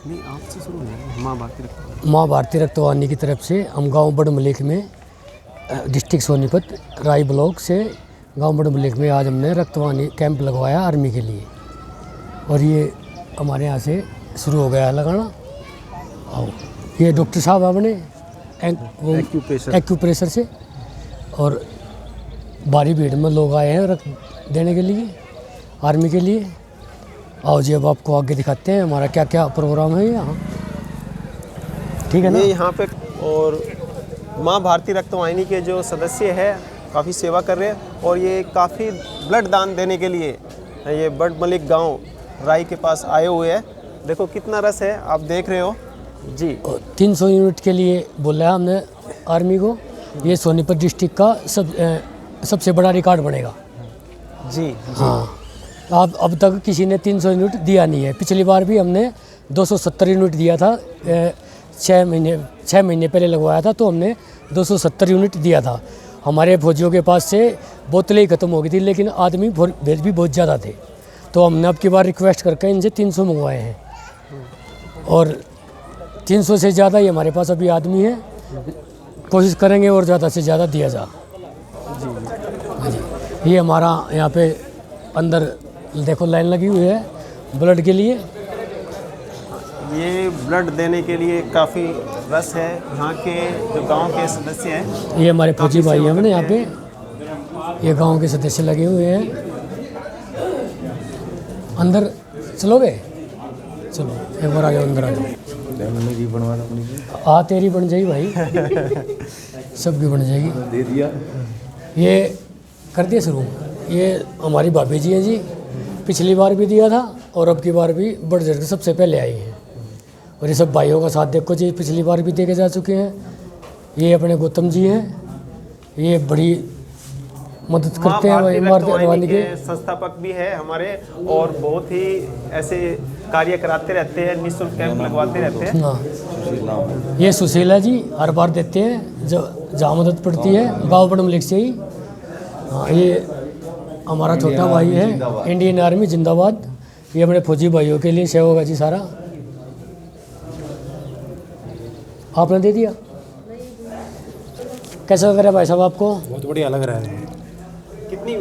नहीं, आपसे शुरू है माँ भारती रक्तवाहिनी। माँ भारती रक्तवाहिनी की तरफ से हम गांव बड़ मलिक में डिस्ट्रिक्ट सोनीपत राय ब्लॉक से गांव बड़ मलिक में आज हमने रक्तवाहिनी कैंप लगवाया आर्मी के लिए। और ये हमारे यहाँ से शुरू हो गया है लगाना। और ये डॉक्टर साहब अपने एक्यूप्रेशर से, और भारी भीड़ में लोग आए हैं रक्त देने के लिए आर्मी के लिए। आओ जी, अब आपको आगे दिखाते हैं हमारा क्या क्या प्रोग्राम है यहाँ, ठीक है ना। ये यहाँ पे और माँ भारती रक्तवाहिनी के जो सदस्य हैं काफ़ी सेवा कर रहे हैं, और ये काफ़ी ब्लड दान देने के लिए ये बड़ मलिक गांव राय के पास आए हुए हैं। देखो कितना रस है, आप देख रहे हो जी। 300 यूनिट के लिए बोला है हमने आर्मी को। ये सोनीपत डिस्ट्रिक्ट का सबसे बड़ा रिकॉर्ड बनेगा जी। हाँ, अब तक किसी ने 300 यूनिट दिया नहीं है। पिछली बार भी हमने 270 यूनिट दिया था। 6 महीने पहले लगवाया था तो हमने 270 यूनिट दिया था। हमारे फौजियों के पास से बोतलें ही ख़त्म हो गई थी, लेकिन आदमी भेज भी बहुत ज़्यादा थे, तो हमने अब की बार रिक्वेस्ट करके इनसे 300 मंगवाए हैं। और 300 से ज़्यादा ही हमारे पास अभी आदमी है, कोशिश करेंगे और ज़्यादा से ज़्यादा दिया जा। ये हमारा यहाँ पे अंदर देखो लाइन लगी हुई है ब्लड के लिए। ये ब्लड देने के लिए काफ़ी रस है। यहाँ के जो गांव के सदस्य हैं, ये हमारे फौजी भाई हैं अपने यहाँ पे, ये गांव के सदस्य लगे हुए हैं। अंदर चलोगे? चलो एक बार आ जाओ, अंदर आ जाओ। हाँ, तेरी बन जाएगी भाई, सबकी बन जाएगी। दे दिया, ये कर दिया शुरू। ये हमारी भाभी जी हैं जी, पिछली बार भी दिया था और अब की बार भी बढ़ चढ़ के सबसे पहले आई हैं। और ये सब भाइयों का साथ देखो जी, पिछली बार भी दे के जा चुके हैं। ये अपने गौतम जी हैं, ये बड़ी मदद करते हैं रक्तवाहिनी के संस्थापक भी है हमारे, और बहुत ही ऐसे कार्य कराते रहते हैं, निःशुल्क कैंप लगवाते रहते हैं। हाँ, ये सुशीला जी हर बार देते हैं जहाँ मदद पड़ती है, गाँव बड़ मलिक से ही। हाँ, ये हमारा छोटा भाई है, इंडियन आर्मी जिंदाबाद। ये अपने फौजी भाइयों के लिए सेवा होगा जी सारा। आपने दे दिया? कैसा लग रहा है भाई साहब आपको? बहुत बढ़िया लग रहा है। कितनी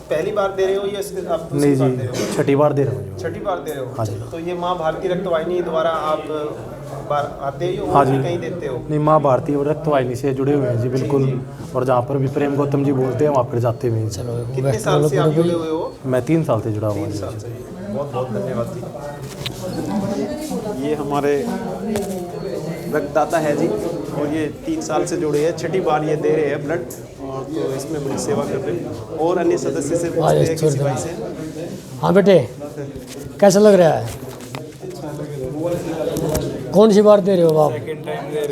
पहली बार दे रहे हो या आप नहीं जी, छठी बार दे रहा हूँ। छठी बार दे रहे हो? हाँ जी। तो ये माँ भारती रक्तवाहिनी द्वारा आप बार आते हो? हाँ जी, कहीं देते हो? नहीं, माँ भारती रक्तवाहिनी से जुड़े हुए हैं जी, बिल्कुल। और जहाँ पर भी प्रेम गौतम जी बोलते हैं वहाँ पर जाते हुए हैं। चलो, कितने साल से आप जुड़े हुए हो? मैं 3 साल से जुड़ा हुआ हूँ। 3 साल से। बहुत बहुत धन्यवाद जी। ये हमारे रक्तदाता है जी, और ये 3 साल से जुड़े हैं, छठी बार ये दे रहे हैं ब्लड, और तो इसमें बड़ी सेवा कर रहे हैं। और अन्य सदस्य से पूछते हैं किसी भाई से। हाँ बेटे, कैसा लग रहा है? कौन सी बार दे रहे हो आप?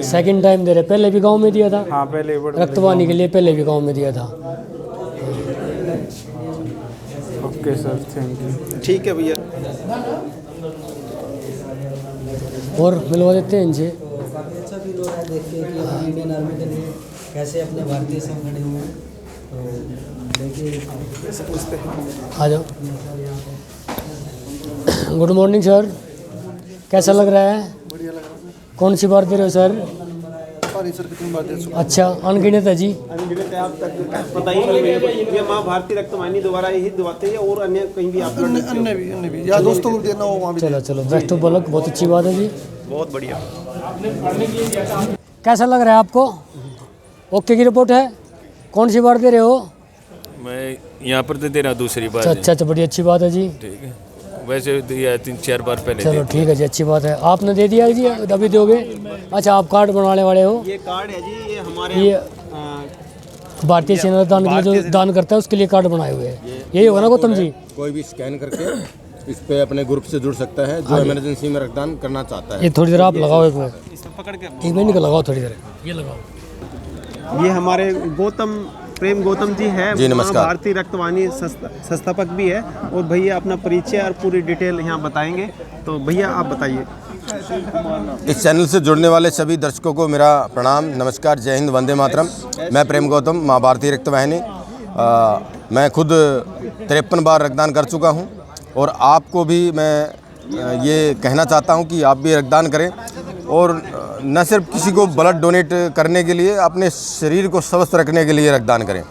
सेकंड टाइम दे रहे। पहले भी गांव में दिया था? हाँ, पहले रक्तवाहिनी के लिए पहले भी गांव में दिया था। Okay sir, thank you. ठीक है भैया। और मिलवा देते हैं इनसे। अच्छा फील हो रहा है देख के कि इंडियन आर्मी के लिए कैसे अपने भारतीय संघ खड़े हुए हैं। तो देखिए, आ जाओ। गुड मॉर्निंग सर, कैसा लग रहा है? बढ़िया लग रहा है। कौन सी बार दे रहे हो सर? सर कितनी बार दे चुके? अच्छा, अनगिनत है जी। अनगिनत है। आप तक बताइए, ये माँ भारती रक्तवाहिनी द्वारा ही दिलवाते हैं और अन्य कहीं भी आप अन्य भी या दोस्तों को देना हो वहाँ भी। चलो चलो, बेस्ट ऑफ लक, बहुत अच्छी बात है जी। बहुत बढ़िया। कैसा लग रहा है आपको? ओके की रिपोर्ट है? कौन सी बार दे रहे हो? मैं यहाँ पर तो दे रहा दूसरी बार। अच्छा अच्छा, बड़ी अच्छी बात है जी। ठीक है, वैसे दिया 3-4 बार पहले। चलो ठीक है जी, अच्छी बात है। आपने दे दिया जी, अभी दोगे? अच्छा, आप कार्ड बनाने वाले हो? ये कार्ड है जी, ये हमारे ये भारतीय सेना दान के लिए जो दान करता है उसके लिए कार्ड बनाए हुए हैं। यही होगा ना गौतम जी? कोई भी स्कैन करके इस पे अपने ग्रुप से जुड़ सकता है जो इमरजेंसी में रक्तदान करना चाहता है। ये थोड़ी देर आप लगाओ, एक बार पकड़ के एक महीने का लगाओ, थोड़ी देर ये लगाओ। ये हमारे प्रेम गौतम जी है, जी नमस्कार। भारतीय रक्तवाहिनी संस्थापक भी है, और भैया अपना परिचय और पूरी डिटेल यहाँ बताएंगे। तो भैया आप बताइए। इस चैनल से जुड़ने वाले सभी दर्शकों को मेरा प्रणाम, नमस्कार, जय हिंद, वंदे मातरम। मैं प्रेम गौतम, माँ भारतीय रक्तवाहिनी। मैं खुद 53 बार रक्तदान कर चुका हूँ, और आपको भी मैं ये कहना चाहता हूँ कि आप भी रक्तदान करें और न सिर्फ किसी को ब्लड डोनेट करने के लिए, अपने शरीर को स्वस्थ रखने के लिए रक्तदान करें।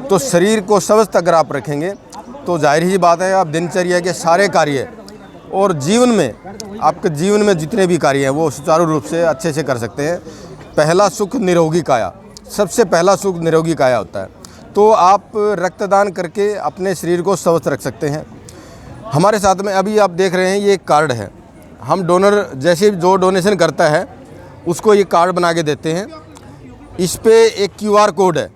तो शरीर को स्वस्थ अगर आप रखेंगे तो जाहिर ही बात है आप दिनचर्या के सारे कार्य और जीवन में, आपके जीवन में जितने भी कार्य हैं वो सुचारू रूप से अच्छे से कर सकते हैं। पहला सुख निरोगी काया, सबसे पहला सुख निरोगी काया होता है। तो आप रक्तदान करके अपने शरीर को स्वस्थ रख सकते हैं। हमारे साथ में अभी आप देख रहे हैं ये एक कार्ड है, हम डोनर जैसे जो डोनेशन करता है उसको ये कार्ड बना के देते हैं। इस पे एक QR कोड है,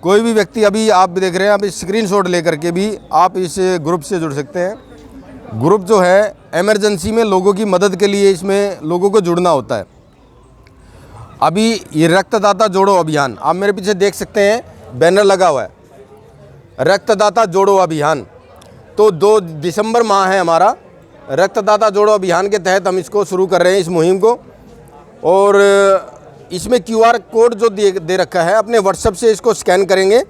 कोई भी व्यक्ति, अभी आप देख रहे हैं, आप स्क्रीनशॉट लेकर के भी आप इस ग्रुप से जुड़ सकते हैं। ग्रुप जो है इमरजेंसी में लोगों की मदद के लिए, इसमें लोगों को जुड़ना होता है। अभी ये रक्तदाता जोड़ो अभियान, आप मेरे पीछे देख सकते हैं बैनर लगा हुआ है, रक्तदाता जोड़ो अभियान। तो 2 दिसंबर माह है हमारा रक्तदाता जोड़ो अभियान के तहत हम इसको शुरू कर रहे हैं, इस मुहिम को। और इसमें QR कोड जो दे रखा है, अपने व्हाट्सएप से इसको स्कैन करेंगे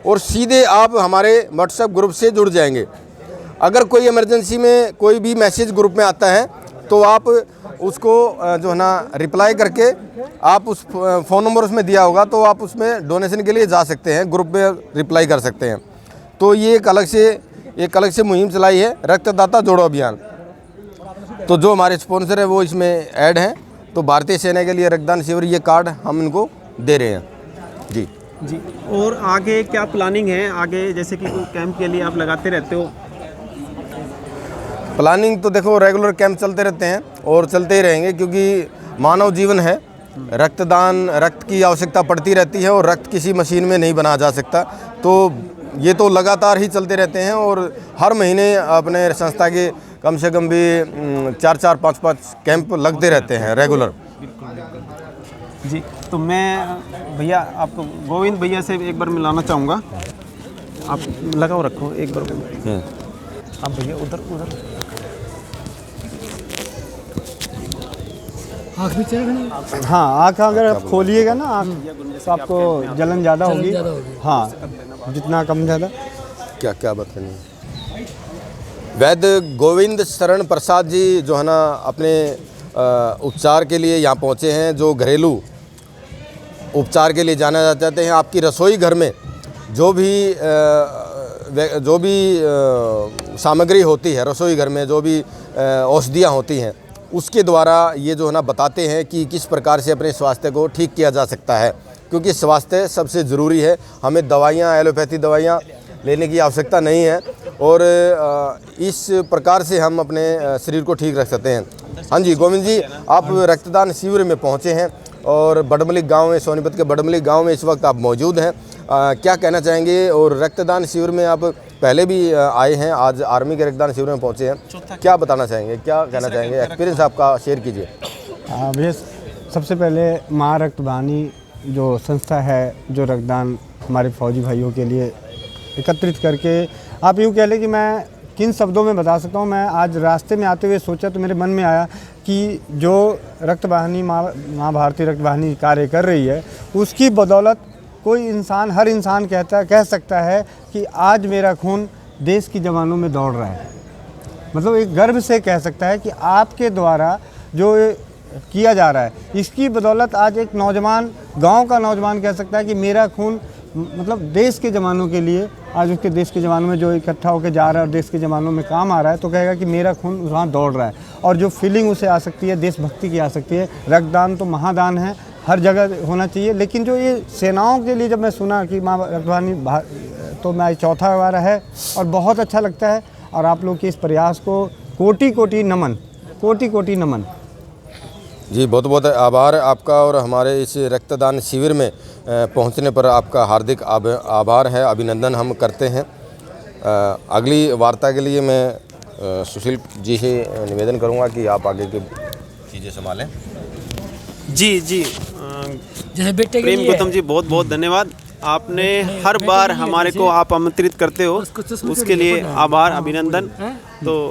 और सीधे आप हमारे व्हाट्सएप ग्रुप से जुड़ जाएंगे। अगर कोई इमरजेंसी में कोई भी मैसेज ग्रुप में आता है तो आप उसको जो है ना रिप्लाई करके, आप उस फ़ोन नंबर उसमें दिया होगा तो आप उसमें डोनेशन के लिए जा सकते हैं, ग्रुप में रिप्लाई कर सकते हैं। तो ये एक अलग से मुहिम चलाई है, रक्तदाता जोड़ो अभियान। तो जो हमारे स्पॉन्सर है वो इसमें ऐड हैं। तो भारतीय सेना के लिए रक्तदान शिविर, ये कार्ड हम इनको दे रहे हैं जी। जी, और आगे क्या प्लानिंग है? आगे जैसे कि कैंप के लिए आप लगाते रहते हो, प्लानिंग तो देखो रेगुलर कैंप चलते रहते हैं और चलते ही रहेंगे, क्योंकि मानव जीवन है, रक्तदान, रक्त की आवश्यकता पड़ती रहती है और रक्त किसी मशीन में नहीं बनाया जा सकता। तो ये तो लगातार ही चलते रहते हैं और हर महीने अपने संस्था के कम से कम भी 4-4, 5-5 कैंप लगते रहते हैं रेगुलर। जी। तो मैं भैया, आपको गोविंद भैया से एक बार मिलाना चाहूँगा। आप लगाओ, रखो एक बार। आप भैया उधर आँख भी चल रही। हाँ, आँख अगर आप खोलिएगा ना आँख तो आपको जलन ज़्यादा होगी। हाँ, जितना कम ज़्यादा। क्या क्या बात करनी है? वैद्य गोविंद शरण प्रसाद जी जो है ना अपने उपचार के लिए यहाँ पहुँचे हैं, जो घरेलू उपचार के लिए जाना चाहते हैं। आपकी रसोई घर में जो भी सामग्री होती है, रसोई घर में जो भी औषधियाँ होती हैं, उसके द्वारा ये जो है ना बताते हैं कि किस प्रकार से अपने स्वास्थ्य को ठीक किया जा सकता है, क्योंकि स्वास्थ्य सबसे ज़रूरी है। हमें दवाइयाँ, एलोपैथी दवाइयाँ लेने की आवश्यकता नहीं है और इस प्रकार से हम अपने शरीर को ठीक रख सकते हैं। हाँ जी गोविंद जी, आप रक्तदान शिविर में पहुँचे हैं और बड़मलिक गांव में, सोनीपत के बड़मलिक गांव में इस वक्त आप मौजूद हैं। क्या कहना चाहेंगे? और रक्तदान शिविर में आप पहले भी आए हैं, आज आर्मी के रक्तदान शिविर में पहुंचे हैं, क्या बताना चाहेंगे, क्या कहना चाहेंगे? एक्सपीरियंस आपका शेयर कीजिए। भैया, सबसे पहले माँ रक्तदानी जो संस्था है, जो रक्तदान हमारे फौजी भाइयों के लिए एकत्रित करके, आप यूँ कह लें कि मैं किन शब्दों में बता सकता हूँ। मैं आज रास्ते में आते हुए सोचा तो मेरे मन में आया कि जो रक्तवाहिनी माँ भारती रक्तवाहिनी कार्य कर रही है, उसकी बदौलत कोई इंसान, हर इंसान कह सकता है कि आज मेरा खून देश के जवानों में दौड़ रहा है। मतलब एक गर्व से कह सकता है कि आपके द्वारा जो किया जा रहा है, इसकी बदौलत आज एक नौजवान, गांव का नौजवान कह सकता है कि मेरा खून मतलब देश के जवानों के लिए, आज उसके देश के जवानों में जो इकट्ठा होकर जा रहा है और देश के जवानों में काम आ रहा है, तो कहेगा कि मेरा खून वहाँ दौड़ रहा है। और जो फीलिंग उसे आ सकती है, देशभक्ति की आ सकती है। रक्तदान तो महादान है, हर जगह होना चाहिए। लेकिन जो ये सेनाओं के लिए जब मैं सुना कि माँ रक्तवाहिनी, तो मैं चौथा बार है और बहुत अच्छा लगता है। और आप लोग के इस प्रयास को कोटि कोटि नमन, कोटि कोटि नमन। जी, बहुत बहुत आभार आपका और हमारे इस रक्तदान शिविर में पहुंचने पर आपका हार्दिक आभार है, अभिनंदन हम करते हैं। अगली वार्ता के लिए मैं सुशील जी से निवेदन करूंगा कि आप आगे की चीज़ें संभालें। जी जी, जैसे बेटे के प्रेम लिए गौतम जी, बहुत बहुत धन्यवाद। आपने हर बार हमारे को आप आमंत्रित करते हो, उसके लिए आभार, अभिनंदन। तो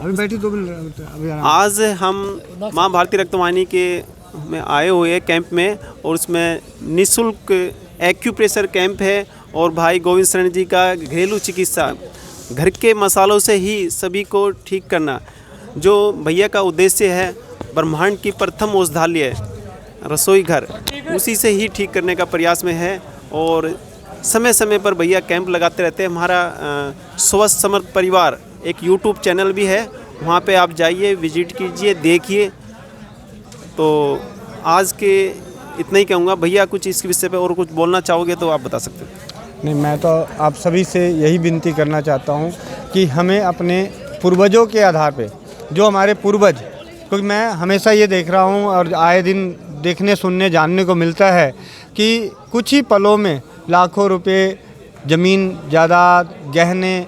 आज हम माँ भारती रक्तवाहिनी के में आए हुए हैं कैंप में, और उसमें निःशुल्क एक्यूप्रेशर कैंप है और भाई गोविंद शरण जी का घरेलू चिकित्सा, घर के मसालों से ही सभी को ठीक करना। जो भैया का उद्देश्य है ब्रह्मांड की प्रथम औषधालय रसोई घर, उसी से ही ठीक करने का प्रयास में है। और समय समय पर भैया कैंप लगाते रहते हैं। हमारा स्वस्थ समर्थ परिवार एक यूट्यूब चैनल भी है, वहाँ पे आप जाइए, विजिट कीजिए, देखिए। तो आज के इतना ही कहूँगा। भैया कुछ इसके विषय पे और कुछ बोलना चाहोगे तो आप बता सकते हो। नहीं, मैं तो आप सभी से यही विनती करना चाहता हूँ कि हमें अपने पूर्वजों के आधार पे, जो हमारे पूर्वज, क्योंकि मैं हमेशा ये देख रहा हूँ और आए दिन देखने सुनने जानने को मिलता है कि कुछ ही पलों में लाखों रुपए, ज़मीन जायदाद, गहने,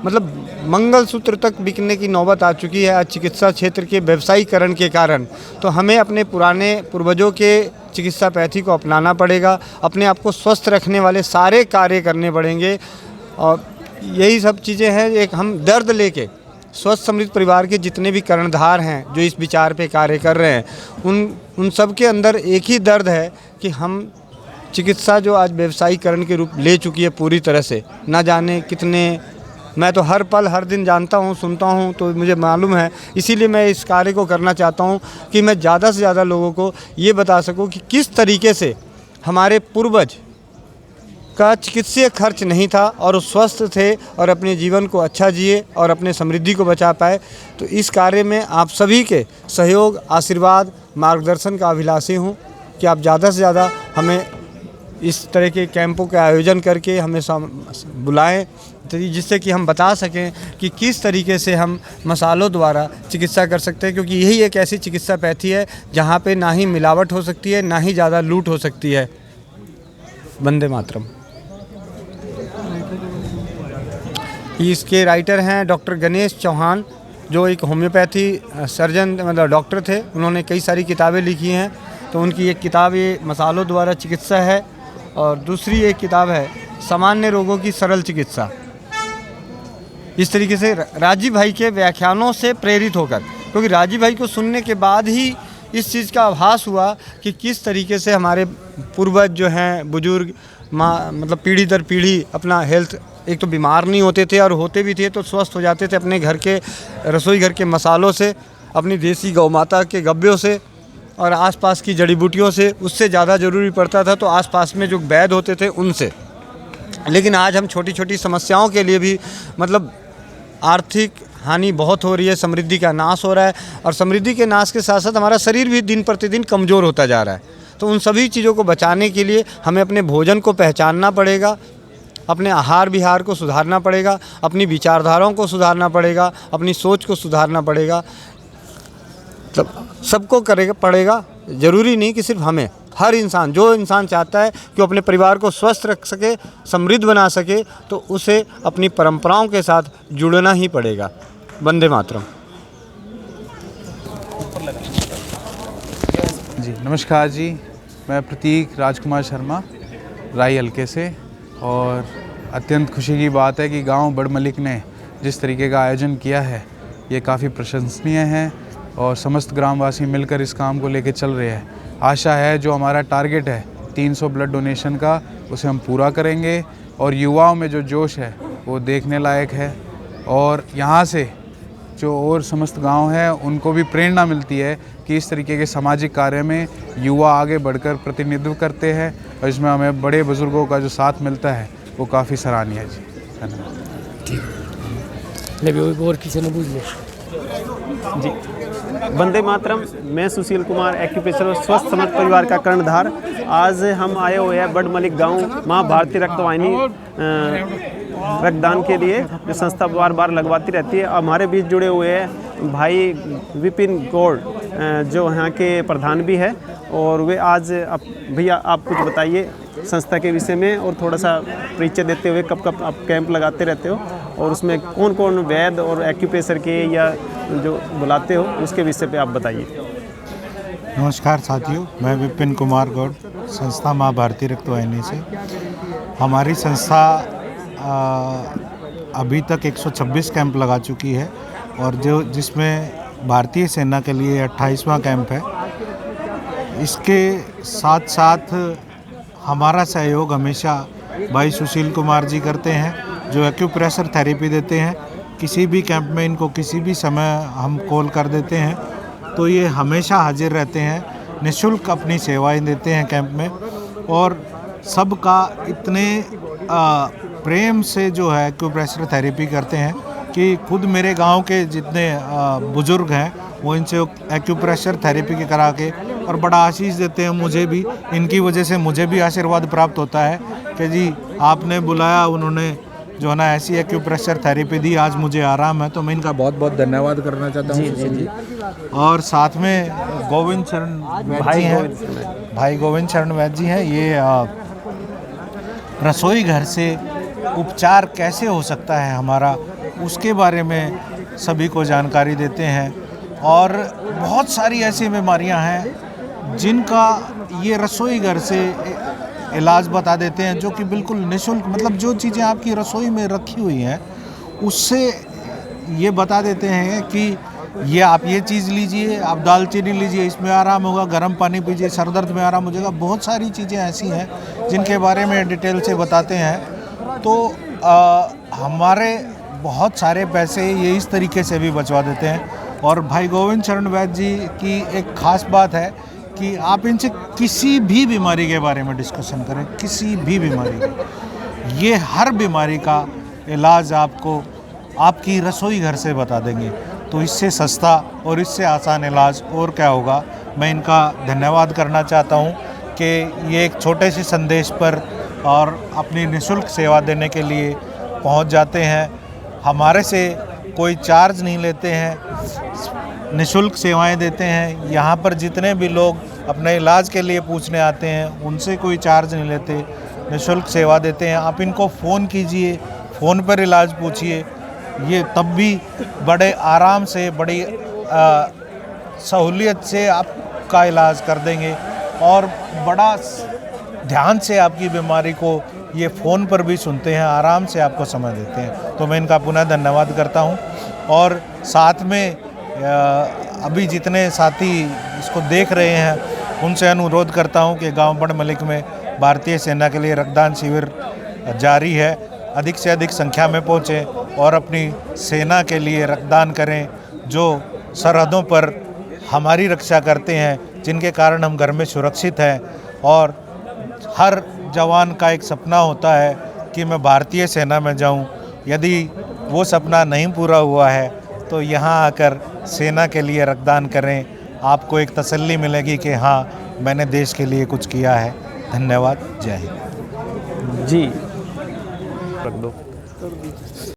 मतलब मंगलसूत्र तक बिकने की नौबत आ चुकी है आज चिकित्सा क्षेत्र के व्यवसायीकरण के कारण। तो हमें अपने पुराने पूर्वजों के चिकित्सा पद्धति को अपनाना पड़ेगा, अपने आप को स्वस्थ रखने वाले सारे कार्य करने पड़ेंगे। और यही सब चीज़ें हैं। एक हम दर्द लेके स्वस्थ समृद्ध परिवार के जितने भी कर्णधार हैं जो इस विचार पे कार्य कर रहे हैं, उन सब के अंदर एक ही दर्द है कि हम चिकित्सा जो आज व्यवसायीकरण के रूप ले चुकी है पूरी तरह से, ना जाने कितने, मैं तो हर पल हर दिन जानता हूँ, सुनता हूँ, तो मुझे मालूम है। इसीलिए मैं इस कार्य को करना चाहता हूँ कि मैं ज़्यादा से ज़्यादा लोगों को ये बता सकूँ कि किस तरीके से हमारे पूर्वज का चिकित्सीय खर्च नहीं था और वो स्वस्थ थे और अपने जीवन को अच्छा जिए और अपने समृद्धि को बचा पाए। तो इस कार्य में आप सभी के सहयोग, आशीर्वाद, मार्गदर्शन का अभिलाषी हूँ कि आप ज़्यादा से ज़्यादा हमें इस तरह के कैंपों का आयोजन करके हमें बुलाएं, जिससे कि हम बता सकें कि किस तरीके से हम मसालों द्वारा चिकित्सा कर सकते हैं। क्योंकि यही एक ऐसी चिकित्सा पद्धति है जहाँ पे ना ही मिलावट हो सकती है, ना ही ज़्यादा लूट हो सकती है। वंदे मातरम। इसके राइटर हैं डॉक्टर गणेश चौहान, जो एक होम्योपैथी सर्जन मतलब डॉक्टर थे। उन्होंने कई सारी किताबें लिखी हैं। तो उनकी एक किताब ये मसालों द्वारा चिकित्सा है और दूसरी एक किताब है सामान्य रोगों की सरल चिकित्सा। इस तरीके से राजीव भाई के व्याख्यानों से प्रेरित होकर, क्योंकि राजीव भाई को सुनने के बाद ही इस चीज़ का आभास हुआ कि किस तरीके से हमारे पूर्वज जो हैं, बुजुर्ग मतलब पीढ़ी दर पीढ़ी अपना हेल्थ, एक तो बीमार नहीं होते थे और होते भी थे तो स्वस्थ हो जाते थे अपने घर के रसोई घर के मसालों से, अपनी देसी गौ माता के गब्यों से और आसपास की जड़ी बूटियों से। उससे ज़्यादा ज़रूरी पड़ता था तो आसपास में जो वैद्य होते थे उनसे। लेकिन आज हम छोटी छोटी समस्याओं के लिए भी मतलब आर्थिक हानि बहुत हो रही है, समृद्धि का नाश हो रहा है और समृद्धि के नाश के साथ साथ हमारा शरीर भी दिन प्रतिदिन कमज़ोर होता जा रहा है। तो उन सभी चीज़ों को बचाने के लिए हमें अपने भोजन को पहचानना पड़ेगा, अपने आहार विहार को सुधारना पड़ेगा, अपनी विचारधाराओं को सुधारना पड़ेगा, अपनी सोच को सुधारना पड़ेगा। मतलब सबको करेगा पड़ेगा, ज़रूरी नहीं कि सिर्फ हमें, हर इंसान, जो इंसान चाहता है कि वो अपने परिवार को स्वस्थ रख सके, समृद्ध बना सके, तो उसे अपनी परंपराओं के साथ जुड़ना ही पड़ेगा। वंदे मातरम। जी नमस्कार जी, मैं प्रतीक राजकुमार शर्मा राई हल्के से। और अत्यंत खुशी की बात है कि गांव बड़ मलिक ने जिस तरीके का आयोजन किया है ये काफ़ी प्रशंसनीय है और समस्त ग्रामवासी मिलकर इस काम को लेकर चल रहे हैं। आशा है जो हमारा टारगेट है 300 ब्लड डोनेशन का, उसे हम पूरा करेंगे और युवाओं में जो जोश है वो देखने लायक है। और यहाँ से जो और समस्त गांव हैं उनको भी प्रेरणा मिलती है कि इस तरीके के सामाजिक कार्य में युवा आगे बढ़कर प्रतिनिधित्व करते हैं और इसमें हमें बड़े बुजुर्गों का जो साथ मिलता है वो काफ़ी सराहनीय है जी। धन्यवाद। और किसी ने पूछ लिया जी। वंदे मातरम। मैं सुशील कुमार, एक्यूप्रेशर और स्वस्थ समर्थ परिवार का कर्णधार। आज हम आए हुए हैं बड़ मलिक गाँव माँ भारती रक्तवाहिनी रक्तदान के लिए, जो संस्था बार बार लगवाती रहती है। हमारे बीच जुड़े हुए हैं भाई विपिन गौड़, जो यहाँ के प्रधान भी है। और वे आज भैया आप कुछ बताइए संस्था के विषय में और थोड़ा सा परिचय देते हुए, कब कब आप कैंप लगाते रहते हो और उसमें कौन कौन वैद्य और एक्यूप्रेशर के या जो बुलाते हो उसके विषय पे आप बताइए। नमस्कार साथियों, मैं विपिन कुमार गौड़, संस्था माँ भारती रक्तवाहिनी से। हमारी संस्था अभी तक 126 कैंप लगा चुकी है और जिसमें भारतीय सेना के लिए 28वां कैंप है। इसके साथ साथ हमारा सहयोग हमेशा भाई सुशील कुमार जी करते हैं, जो एक्यूप्रेशर थेरेपी देते हैं किसी भी कैंप में इनको किसी भी समय हम कॉल कर देते हैं तो ये हमेशा हाजिर रहते हैं, निःशुल्क अपनी सेवाएं देते हैं कैंप में। और सबका इतने प्रेम से जो है एक्यूप्रेशर थेरेपी करते हैं कि खुद मेरे गांव के जितने बुज़ुर्ग हैं वो इनसे एक्यूप्रेशर थेरेपी के करा के और बड़ा आशीष देते हैं मुझे भी। इनकी वजह से मुझे भी आशीर्वाद प्राप्त होता है कि जी आपने बुलाया, उन्होंने जो है ना ऐसी एक्यूप्रेशर थेरेपी दी, आज मुझे आराम है। तो मैं इनका बहुत बहुत धन्यवाद करना चाहता हूँ जी। और साथ में गोविंद शरण वैद्य जी हैं, भाई गोविंद शरण वैद्य जी हैं। ये रसोई घर से उपचार कैसे हो सकता है हमारा, उसके बारे में सभी को जानकारी देते हैं। और बहुत सारी ऐसी बीमारियां हैं जिनका ये रसोई घर से इलाज बता देते हैं, जो कि बिल्कुल निःशुल्क, मतलब जो चीज़ें आपकी रसोई में रखी हुई हैं उससे ये बता देते हैं कि ये आप ये चीज़ लीजिए, आप दालचीनी लीजिए, इसमें आराम होगा, गर्म पानी पीजिए, सर दर्द में आराम हो जाएगा। बहुत सारी चीज़ें ऐसी हैं जिनके बारे में डिटेल से बताते हैं। तो हमारे बहुत सारे पैसे ये इस तरीके से भी बचवा देते हैं। और भाई गोविंद शरण वैद्य जी की एक ख़ास बात है कि आप इनसे किसी भी बीमारी के बारे में डिस्कशन करें, किसी भी बीमारी की, ये हर बीमारी का इलाज आपको आपकी रसोई घर से बता देंगे। तो इससे सस्ता और इससे आसान इलाज और क्या होगा। मैं इनका धन्यवाद करना चाहता हूँ कि ये एक छोटे से संदेश पर और अपनी निःशुल्क सेवा देने के लिए पहुँच जाते हैं। हमारे से कोई चार्ज नहीं लेते हैं, निःशुल्क सेवाएं देते हैं। यहाँ पर जितने भी लोग अपने इलाज के लिए पूछने आते हैं उनसे कोई चार्ज नहीं लेते, निःशुल्क सेवा देते हैं। आप इनको फ़ोन कीजिए, फ़ोन पर इलाज पूछिए, ये तब भी बड़े आराम से, बड़ी सहूलियत से आपका इलाज कर देंगे और बड़ा ध्यान से आपकी बीमारी को ये फ़ोन पर भी सुनते हैं, आराम से आपको समझ देते हैं। तो मैं इनका पुनः धन्यवाद करता हूँ। और साथ में अभी जितने साथी इसको देख रहे हैं उनसे अनुरोध करता हूँ कि गांव बड़ मलिक में भारतीय सेना के लिए रक्तदान शिविर जारी है। अधिक से अधिक संख्या में पहुँचें और अपनी सेना के लिए रक्तदान करें, जो सरहदों पर हमारी रक्षा करते हैं, जिनके कारण हम घर में सुरक्षित हैं। और हर जवान का एक सपना होता है कि मैं भारतीय सेना में जाऊं। यदि वो सपना नहीं पूरा हुआ है तो यहाँ आकर सेना के लिए रक्तदान करें, आपको एक तसल्ली मिलेगी कि हाँ मैंने देश के लिए कुछ किया है। धन्यवाद, जय हिंद। जी रख दो।